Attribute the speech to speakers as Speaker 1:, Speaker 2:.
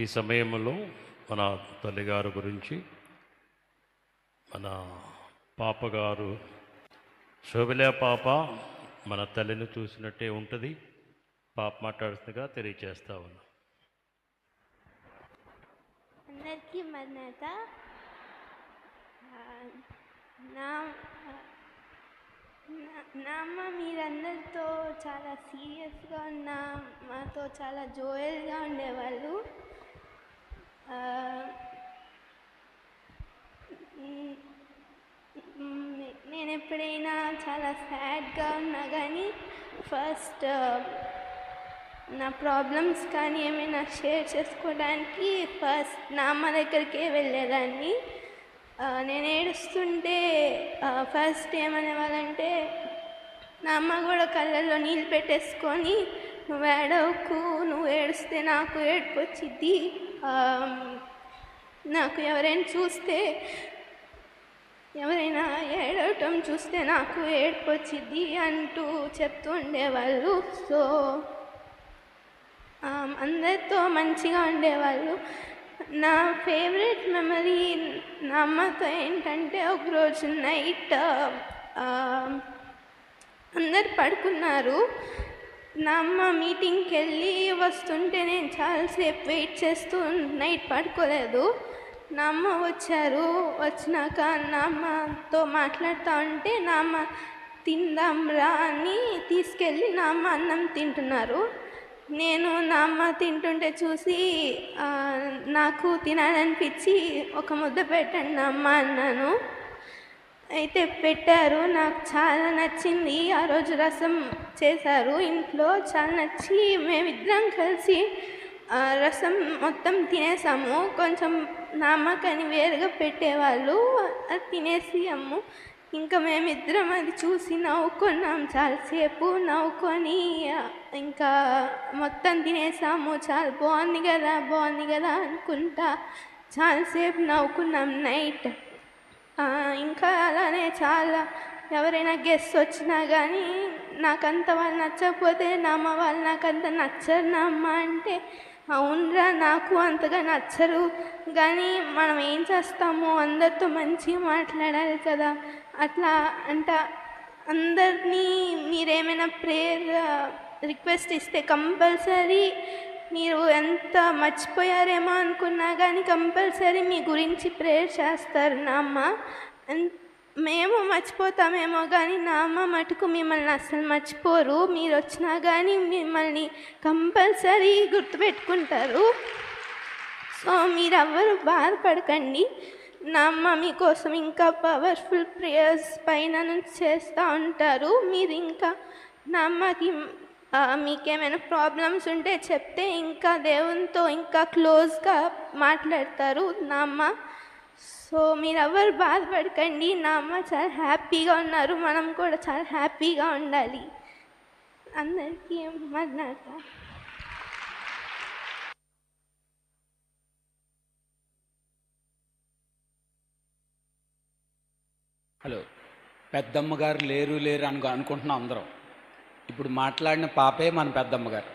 Speaker 1: ఈ సమయంలో మన తల్లిగారు గురించి మన పాపగారు శోభిలే పాప మన తల్లిని చూసినట్టే ఉంటుంది. పాప మాట్లాడుతుందిగా తెలియచేస్తా ఉన్నా.
Speaker 2: అందరికీ మన్నత. నా అమ్మ మీరందరితో చాలా సీరియస్గా ఉన్నా, మాతో చాలా జోయల్గా ఉండేవాళ్ళు. నేను ఎప్పుడైనా చాలా సాడ్గా ఉన్నా కానీ ఫస్ట్ నా ప్రాబ్లమ్స్ కానీ ఏమైనా షేర్ చేసుకోవడానికి ఫస్ట్ నా అమ్మ దగ్గరికే వెళ్ళేదాన్ని. నేను ఏడుస్తుంటే ఫస్ట్ ఏమనేవాళ్ళంటే, నా అమ్మ కూడా కళ్ళల్లో నీళ్ళు పెట్టేసుకొని, నువ్వు ఏడవకు, నువ్వు ఏడిస్తే నాకు ఏడుపు వచ్చిద్ది, నాకు ఎవరైనా ఏడవటం చూస్తే నాకు ఏడుపు వచ్చిద్ది అంటూ చెప్తూ ఉండేవాళ్ళు. సో అందరితో మంచిగా ఉండేవాళ్ళు. నా ఫేవరెట్ మెమరీ నా అమ్మతో ఏంటంటే, ఒకరోజు నైట్ అందరు పడుకున్నారు. నా అమ్మ మీటింగ్కి వెళ్ళి వస్తుంటే నేను చాలాసేపు వెయిట్ చేస్తూ నైట్ పడుకోలేదు. నా అమ్మ వచ్చినాక నా అమ్మతో మాట్లాడుతూ ఉంటే, నా అమ్మ తిందాం రా అని తీసుకెళ్ళి నా అమ్మ అన్నం తింటున్నారు. నేను నా అమ్మ తింటుంటే చూసి నాకు తినాలనిపించి, ఒక ముద్ద పెట్టండి నా అమ్మ అన్నాను. అయితే పెట్టారు. నాకు చాలా నచ్చింది. ఆ రోజు రసం చేశారు ఇంట్లో, చాలా నచ్చి మేమిద్దరం కలిసి రసం మొత్తం తినేసాము. కొంచెం నా అమ్మకని వేరుగా పెట్టేవాళ్ళు, అది తినేసాము. ఇంకా మేమిద్దరం అది చూసి నవ్వుకున్నాం. చాలాసేపు నవ్వుకొని ఇంకా మొత్తం తినేసాము. చాలా బాగుంది కదా అనుకుంటా చాలాసేపు నవ్వుకున్నాం నైట్. ఇంకా అలానే చాలా ఎవరైనా గెస్ట్ వచ్చినా కానీ నాకంత వాళ్ళు నచ్చకపోతే, నా అమ్మ వాళ్ళు నాకంత నచ్చరు నా అమ్మ అంటే, అవునరా నాకు అంతగా నచ్చరు కానీ మనం ఏం చేస్తాము, అందరితో మంచిగా మాట్లాడాలి కదా. అట్లా అందరినీ మీరేమైనా ప్రేయర్ రిక్వెస్ట్ ఇస్తే కంపల్సరీ, మీరు ఎంత మర్చిపోయారేమో అనుకున్నా కానీ కంపల్సరీ మీ గురించి ప్రేయర్ చేస్తారు నా అమ్మ. మేము మర్చిపోతామేమో కానీ నా అమ్మ మటుకు మిమ్మల్ని అస్సలు మర్చిపోరు. మీరు వచ్చినా కానీ మిమ్మల్ని కంపల్సరీ గుర్తుపెట్టుకుంటారు. సో మీరెవ్వరూ బాధపడకండి. నా అమ్మ మీకోసం ఇంకా పవర్ఫుల్ ప్రేయర్స్ పైన నుంచి చేస్తూ ఉంటారు. మీరు ఇంకా నా అమ్మకి మీకేమైనా ప్రాబ్లమ్స్ ఉంటే చెప్తే ఇంకా దేవునితో ఇంకా క్లోజ్గా మాట్లాడతారు నా అమ్మ. సో మీరెవ్వరు బాధపడకండి. నా అమ్మ చాలా హ్యాపీగా ఉన్నారు, మనం కూడా చాలా హ్యాపీగా ఉండాలి. అందరికీ మన్నాక.
Speaker 3: హలో, పెద్దమ్మగారు లేరు అని అనుకుంటున్నాం అందరం. ఇప్పుడు మాట్లాడిన పాపే మన పెద్దమ్మగారు.